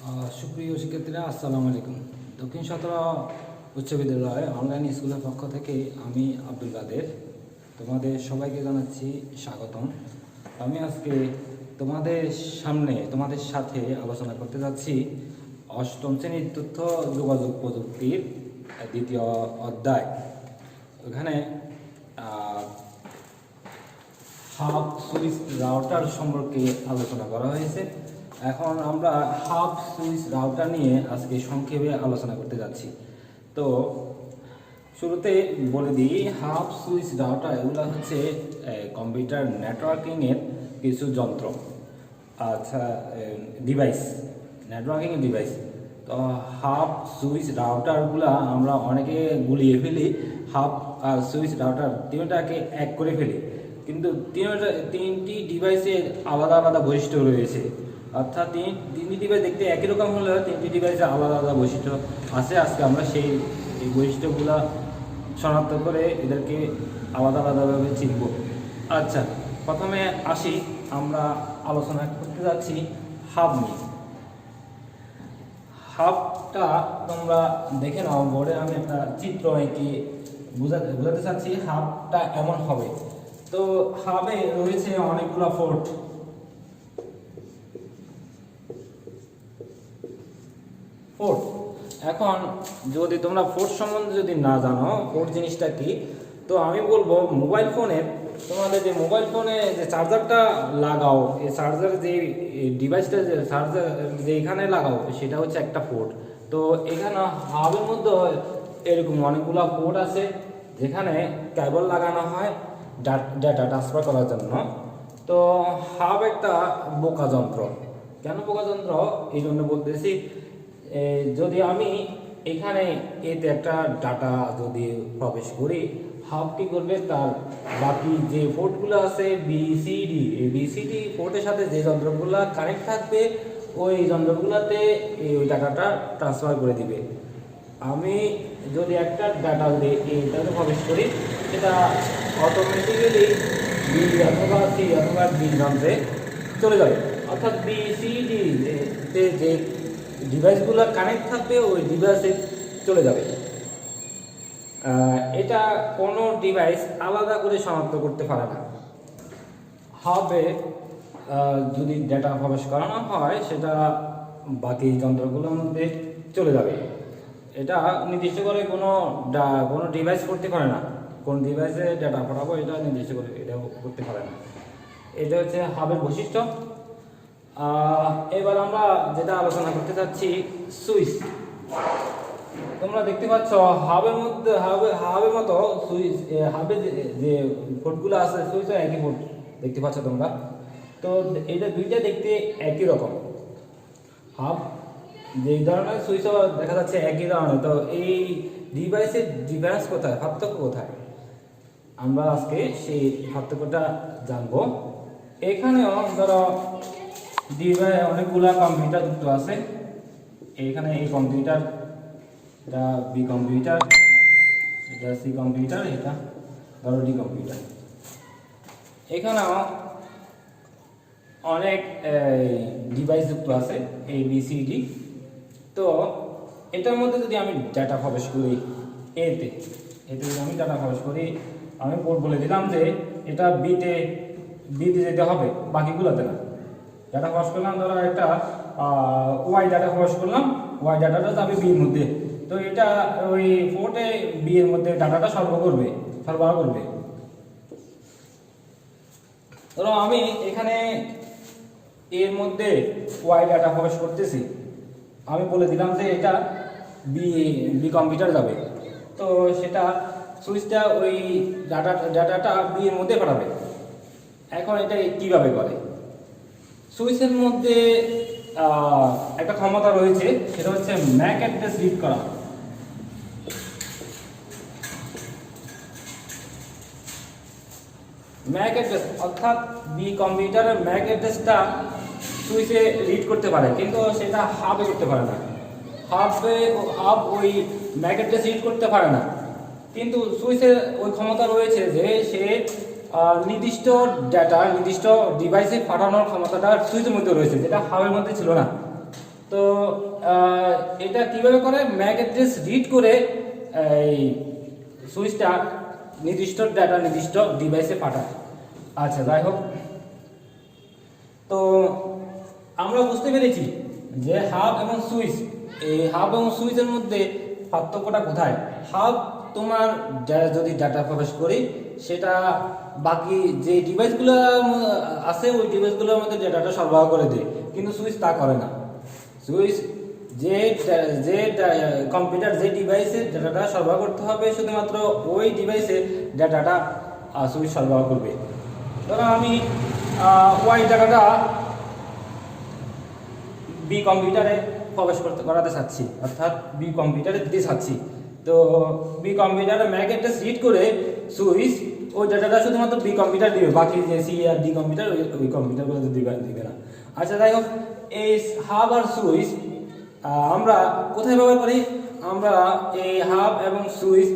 সুপ্রিয় শিক্ষার্থীরা, আসসালামু আলাইকুম। দক্ষিণ সতরা উচ্চ বিদ্যালয় অনলাইন স্কুলের পক্ষ থেকে আমি আব্দুল কাদের তোমাদের সবাইকে জানাচ্ছি স্বাগতম। আমি আজকে তোমাদের সাথে আলোচনা করতে যাচ্ছি অষ্টম শ্রেণীর তথ্য যোগাযোগ প্রযুক্তির দ্বিতীয় অধ্যায়। ওখানে হাব সুইচ রাউটার সম্পর্কে আলোচনা করা হয়েছে। এখন আমরা হাব সুইচ রাউটার নিয়ে আজকে সংক্ষেপে আলোচনা করতে যাচ্ছি। তো শুরুতে বলে দিই, হাব সুইচ রাউটার এগুলো হচ্ছে কম্পিউটার নেটওয়ার্কিংয়ের কিছু যন্ত্র, আচ্ছা নেটওয়ার্কিংয়ের ডিভাইস। তো হাব সুইচ রাউটারগুলো আমরা অনেকে গুলিয়ে ফেলি, হাব আর সুইচ রাউটার তিনটাকে এক করে ফেলি, কিন্তু তিনটি ডিভাইসের আলাদা আলাদা বৈশিষ্ট্য রয়েছে। অর্থাৎ তিনটি ডিভাইস দেখতে একই রকম হলেও তিনটি ডিভাইসের আলাদা আলাদা বৈশিষ্ট্য আছে। আজকে আমরা এই বৈশিষ্ট্যগুলো শনাক্ত করে এদেরকে আলাদা আলাদাভাবে চিনব। আচ্ছা, প্রথমে আসি, আমরা আলোচনা করতে যাচ্ছি হাব নিয়ে। হাবটা তোমরা দেখে নাও, বোর্ডে আমি একটা চিত্র এঁকে বোঝাতে চাচ্ছি। হাবটা এমন হবে। তো হাবে রয়েছে অনেকগুলো পোর্ট। এখন যদি তোমরা পোর্ট সম্বন্ধে যদি না জানো, পোর্ট জিনিসটা কি, তো আমি বলবো তোমাদের যে মোবাইল ফোনে যে চার্জারটা লাগাও, এই চার্জার যে ডিভাইসটা যে চার্জার যেখানে লাগাও সেটা হচ্ছে একটা পোর্ট। তো এখানে হাবের মধ্যে এরকম অনেকগুলো পোর্ট আছে যেখানে কেবল লাগানো হয় ডাটা ট্রান্সফার করার জন্য। তো হাব একটা বোকা যন্ত্র। কেন বোকা যন্ত্র এই জন্য বলতেছি, যদি আমি এখানে এতে একটা ডাটা যদি প্রবেশ করি, হাব কি করবে, তার বাকি যে পোর্টগুলো আছে বিসিডি, এই বিসিডি পোর্টের সাথে যে যন্ত্রগুলো কানেক্ট থাকবে ওই যন্ত্রগুলোতে ওই ডাটাটা ট্রান্সফার করে দিবে। আমি যদি একটা ডাটা যদি এইটাতে প্রবেশ করি, সেটা অটোমেটিক্যালি বি অথবা সি অথবা ডি যন্ত্রে চলে যাবে। অর্থাৎ বিসিডি যে ডিভাইসগুলো কানেক্ট থাকবে ওই ডিভাইসে চলে যাবে। এটা কোনো ডিভাইস আলাদা করে শনাক্ত করতে পারে না। হাবে যদি ডেটা প্রবেশ করানো হয়, সেটা বাকি যন্ত্রগুলোর মধ্যে চলে যাবে। এটা নির্দিষ্ট করে কোনো ডিভাইস করতে পারে না। কোন ডিভাইসে ডেটা পাঠাবো এটা নির্দিষ্ট করে এটা করতে পারে না। এটা হচ্ছে হাবের বৈশিষ্ট্য। এবার আমরা যেটা আলোচনা করতে চাচ্ছি, সুইচ। তোমরা দেখতে পাচ্ছ হাবের মতো সুইচ, হাবে যে পোর্টগুলো আছে সুইচও একই পোর্ট দেখতে পাচ্ছ তোমরা। তো এটা দুইটা দেখতে একই রকম। হাব যে ধরনের সুইচও দেখা যাচ্ছে একই ধরনের। তো এই ডিভাইসের ডিফারেন্স কোথায়, পার্থক্য কোথায়, আমরা আজকে সেই পার্থক্যটা জানবো। এখানেও ধরো ডিভাইস অনেকগুলা কম্পিউটার যুক্ত আছে। এখানে এই কম্পিউটার, এটা বি কম্পিউটার, এটা সি কম্পিউটার, এটা ধরো ডি কম্পিউটার। এখানেও অনেক ডিভাইস যুক্ত আছে, এ বি সি ডি। তো এটার মধ্যে যদি আমি ডাটা প্রবেশ করি, এতে যদি আমি ডাটা প্রবেশ করি, আমি বলে দিলাম যে এটা বিতে যেতে হবে, বাকিগুলোতে না। ডাটা প্রবেশ করলাম, ধরো একটা ওয়াই ডাটা প্রবেশ করলাম, ওয়াই ডাটাটা যাবে বির মধ্যে। তো এটা ওই পোর্টে বি এর মধ্যে ডাটাটা সরবরাহ করবে। ধরো আমি এখানে এর মধ্যে ওয়াই ডাটা প্রবেশ করতেছি, আমি বলে দিলাম যে এটা বি কম্পিউটার যাবে। তো সেটা সুইচটা ওই ডাটাটা বি এর মধ্যে পাঠাবে। এখন এটা কিভাবে করে, সুইচের মধ্যে একটা ক্ষমতা রয়েছে, সেটা হচ্ছে ম্যাক অ্যাড্রেস রিড করা। ম্যাক অ্যাড্রেস অর্থাৎ বি কম্পিউটারের ম্যাক অ্যাড্রেসটা সুইচে রিড করতে পারে, কিন্তু সেটা হাবে করতে পারে না। হাব ওই ম্যাক অ্যাড্রেস রিড করতে পারে না, কিন্তু সুইচের ওই ক্ষমতা রয়েছে যে সে নির্দিষ্ট ডাটা নির্দিষ্ট ডিভাইসে পাঠানোর ক্ষমতাটা সুইচের মধ্যে রয়েছে, যেটা হাবের মধ্যে ছিল না। তো এটা কিভাবে করে, ম্যাক অ্যাড্রেস রিড করে এই সুইচটা নির্দিষ্ট ডাটা নির্দিষ্ট ডিভাইসে পাঠায়। আচ্ছা যাই হোক, তো আমরা বুঝতে পেরেছি যে হাব এবং সুইচ, এই হাব এবং সুইচের মধ্যে পার্থক্যটা কোথায়। হাব তোমার যদি ডাটা প্রবেশ করি সেটা বাকি যে ডিভাইসগুলো আছে ওই ডিভাইসগুলোর মধ্যে ডাটাটা সরবরাহ করে দেয়, কিন্তু সুইচ তা করে না। সুইচ যে যে কম্পিউটার যে ডিভাইসে ডাটাটা সরবরাহ করতে হবে শুধুমাত্র ওই ডিভাইসে ডাটাটা সুইচ সরবরাহ করবে। ধরো আমি ওই ডাটাটা বি কম্পিউটারে প্রবেশ করাতে চাচ্ছি, অর্থাৎ বি কম্পিউটারে দিতে চাচ্ছি। তো বি কম্পিউটারে ম্যাক অ্যাড্রেস রিড করে সুইচ ওই ডাটাটা শুধুমাত্র বি কম্পিউটার দিবে, বাকি যে সি আর ডি কম্পিউটার ওই কম্পিউটারগুলো দিবে না। আচ্ছা যাই হোক, এই হাব আর সুইচ আমরা কোথায় ব্যবহার করি? আমরা এই হাব এবং সুইচ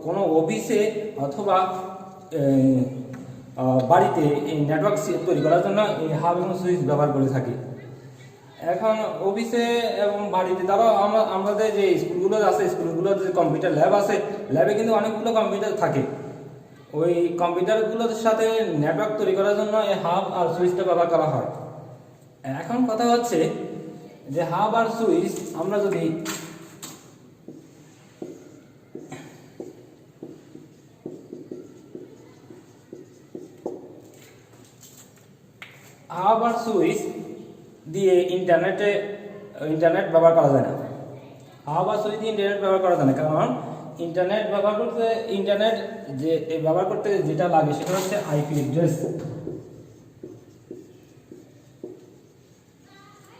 কোনো অফিসে অথবা বাড়িতে এই নেটওয়ার্ক তৈরি করার জন্য এই হাব এবং সুইচ ব্যবহার করে থাকি। এখন অফিসে এবং বাড়িতে ধরো আমাদের যে স্কুলগুলো আছে, স্কুলগুলোর যে কম্পিউটার ল্যাব আছে, ল্যাবে কিন্তু অনেকগুলো কম্পিউটার থাকে। ওই কম্পিউটারগুলোর সাথে নেটওয়ার্ক তৈরি করার জন্য এই হাব আর সুইচটা ব্যবহার করা হয়। এখন কথা হচ্ছে যে হাব আর সুইচ আমরা যদি হাব আর সুইচ দিয়ে ইন্টারনেট ব্যবহার করা যায় না। হাব আর সুইচ দিয়ে ইন্টারনেট ব্যবহার করা যায় না, কারণ ইন্টারনেট ব্যবহার করতে যেটা লাগে সেটা হচ্ছে আইপি অ্যাড্রেস।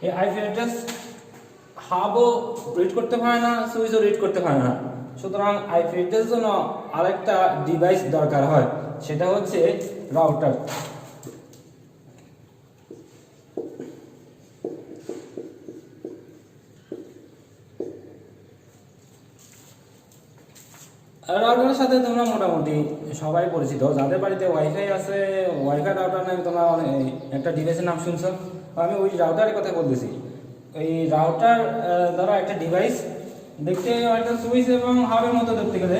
এই আইপি অ্যাড্রেস হাবও রিড করতে পারে না, সুইচও রিড করতে পারে না। সুতরাং আইপি অ্যাড্রেস জন্য আরেকটা ডিভাইস দরকার হয়, সেটা হচ্ছে রাউটার। রাউটারের সাথে তোমরা মোটামুটি সবাই পরিচিত, যাদের বাড়িতে ওয়াইফাই আছে, ওয়াইফাই রাউটার নামে তোমরা একটা ডিভাইসের নাম শুনছো। আমি ওই রাউটারের কথা বলতেছি। এই রাউটার দ্বারা একটা ডিভাইস দেখতে একটা সুইচ এবং হাবের মতো দেখতে গেলে।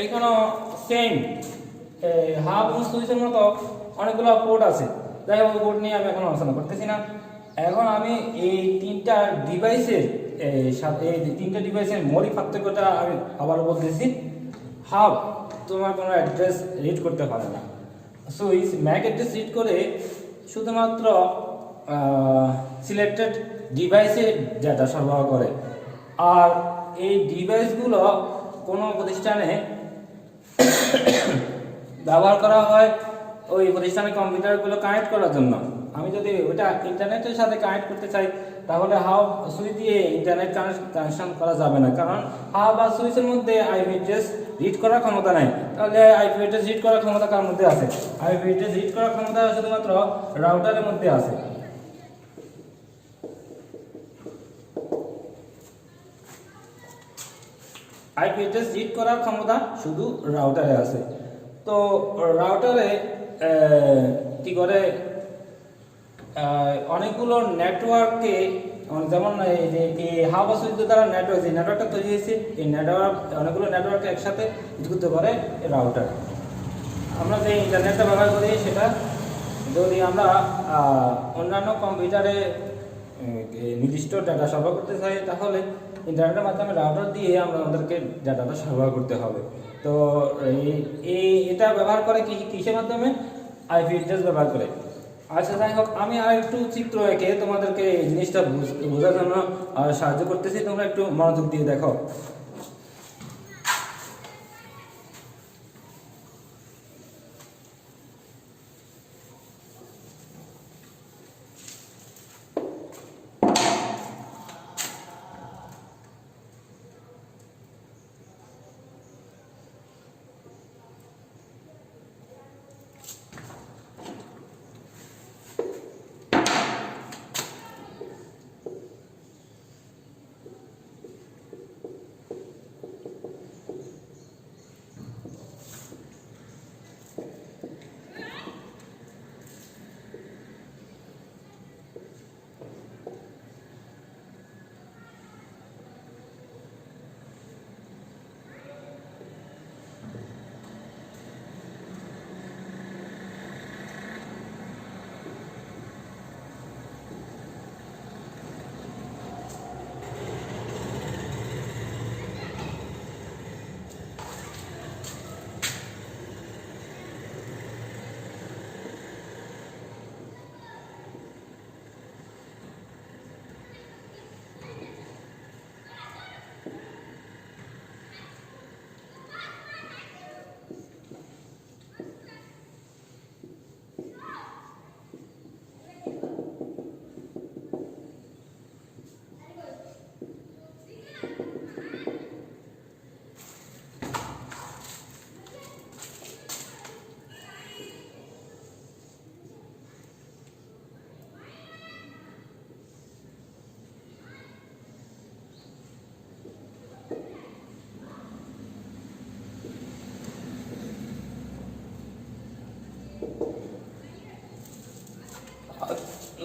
এখানেও সেম হাব এবং সুইচের মতো অনেকগুলো পোর্ট আছে। যাই হোক, পোর্ট নিয়ে আমি এখন আলোচনা করতেছি না। এখন আমি এই তিনটা ডিভাইসের মৌলিক পার্থক্যটা আমি আবারও বলতেছি। হাব তোমার কোনো অ্যাড্রেস রিড করতে পারে না, সুইচ ম্যাক অ্যাড্রেস রিড করে শুধুমাত্র সিলেক্টেড ডিভাইসে ডাটা সরবরাহ করে। আর এই ডিভাইসগুলো কোনো প্রতিষ্ঠানে ব্যবহার করা হয় ওই প্রতিষ্ঠানের কম্পিউটারগুলো কানেক্ট করার জন্য। আমি যদি ওটা ইন্টারনেটের সাথে কানেক্ট করতে চাই তাহলে হাব সুইচ দিয়ে ইন্টারনেট কানেকশন করা যাবে না, কারণ হাব আর সুইচের মধ্যে আইপি অ্যাড্রেস রিড করার ক্ষমতা নাই। তাহলে আইপি অ্যাড্রেস রিড করার ক্ষমতা কার মধ্যে আছে? আইপি অ্যাড্রেস রিড করার ক্ষমতা শুধুমাত্র রাউটারের মধ্যে আছে। আইপি অ্যাড্রেস রিড করার ক্ষমতা শুধু রাউটারে আছে। তো রাউটারে কি করে, অনেকগুলো নেটওয়ার্ককে, যেমন এই যে হাব আর সুইচ দ্বারা যে নেটওয়ার্কটা তৈরি হয়েছে, এই নেটওয়ার্ক অনেকগুলো নেটওয়ার্ককে একসাথে যুক্ত করে রাউটার। আমরা যে ইন্টারনেটটা ব্যবহার করি সেটা যদি আমরা অন্যান্য কম্পিউটারে নির্দিষ্ট ডাটা সরবরাহ করতে চাই তাহলে ইন্টারনেটের মাধ্যমে রাউটার দিয়ে আমাদেরকে ডাটাটা সরবরাহ করতে হবে। তো এটা ব্যবহার করে কিসের মাধ্যমে? আইপি অ্যাড্রেস ব্যবহার করে। আচ্ছা যাই হোক, আমি আর একটু চিত্র এঁকে তোমাদেরকে এই জিনিসটা বোঝার জন্য সাহায্য করতেছি, তোমরা একটু মনোযোগ দিয়ে দেখো।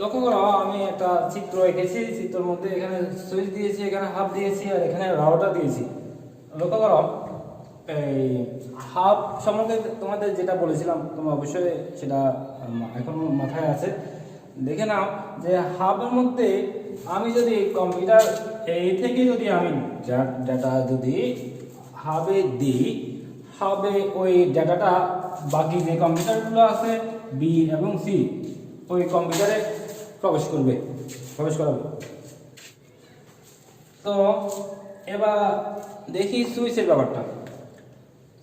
লক্ষ্য করো আমি একটা চিত্র এঁকেছি, চিত্রের মধ্যে এখানে সুইচ দিয়েছি, এখানে হাফ দিয়েছি আর এখানে রাউটার দিয়েছি। লক্ষ্য করো এই হাফ সম্বন্ধে তোমাদের যেটা বলেছিলাম তোমরা অবশ্যই সেটা এখন মাথায় আছে। দেখে নাও যে হাফের মধ্যে আমি যদি কম্পিউটার এই থেকে যদি আমি ডাটা যদি হাবে দিই, হাবে ওই ডাটাটা বাকি যে কম্পিউটারগুলো আছে বি এবং সি ওই কম্পিউটারে প্রবেশ করাবে। তো এবার দেখি সুইচের ব্যাপারটা।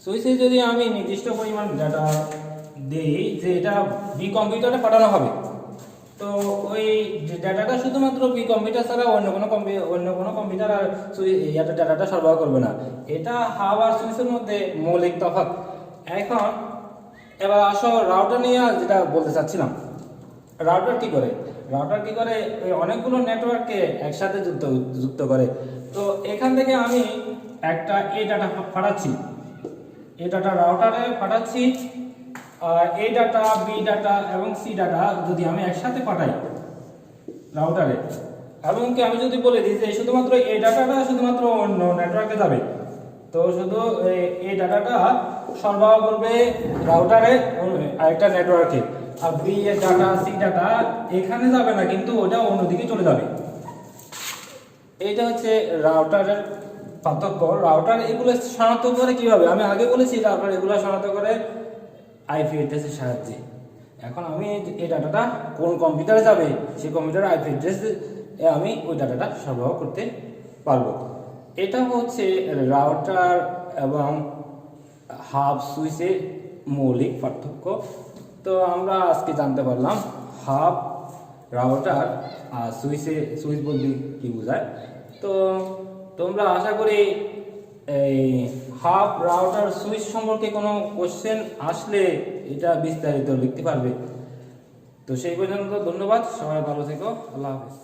সুইচে যদি আমি নির্দিষ্ট পরিমাণ ডাটা দিই যে এটা বি কম্পিউটারে পাঠানো হবে, তো ওই ডাটাটা শুধুমাত্র বি কম্পিউটার ছাড়া অন্য কোনো কম্পিউটার আর ডাটাটা সরবরাহ করবে না। এটা হাব আর সুইচের মধ্যে মৌলিক তফাৎ। এখন এবার আসো রাউটার নিয়ে যেটা বলতে চাচ্ছিলাম। রাউটার কি করে ওই অনেকগুলো নেটওয়ার্ককে একসাথে যুক্ত করে। তো এখান থেকে আমি একটা এই ডাটা পাঠাচ্ছি, এই ডাটা রাউটারে পাঠাচ্ছি, আর এই ডাটা বি ডাটা এবং সি ডাটা যদি আমি একসাথে পাঠাই রাউটারে, এবং কি আমি যদি বলে দিই যে শুধুমাত্র এই ডাটাটা শুধুমাত্র অন্য নেটওয়ার্কে যাবে, তো শুধু এই ডাটাটা সরবরাহ করবে রাউটারে আরেকটা নেটওয়ার্কে, আর বি এর ডাটা সি ডাটা এখানে যাবে না, কিন্তু ওটা অন্যদিকে চলে যাবে। এইটা হচ্ছে রাউটারের পার্থক্য। রাউটার এগুলো শনাক্ত করে কিভাবে, আমি আগে বলেছি রাউটার এগুলো শনাক্ত করে আইপি অ্যাড্রেসের সাহায্যে। এখন আমি এই ডাটাটা কোন কম্পিউটারে যাবে সেই কম্পিউটারের আইপি অ্যাড্রেস আমি ওই ডাটাটা সরবরাহ করতে পারবো। এটা হচ্ছে রাউটার এবং হাব সুইচের মৌলিক পার্থক্য। তো আমরা আজকে জানতে পারলাম হাব, রাউটার আর সুইচ বলতে কি বোঝায়। তো তোমরা আশা করি এই হাব, রাউটার, সুইচ সম্পর্কে কোনো কোশ্চেন আসলে এটা বিস্তারিত লিখতে পারবে। তো সেই পর্যন্ত ধন্যবাদ, সবাই ভালো থেকো, আল্লাহ হাফেজ।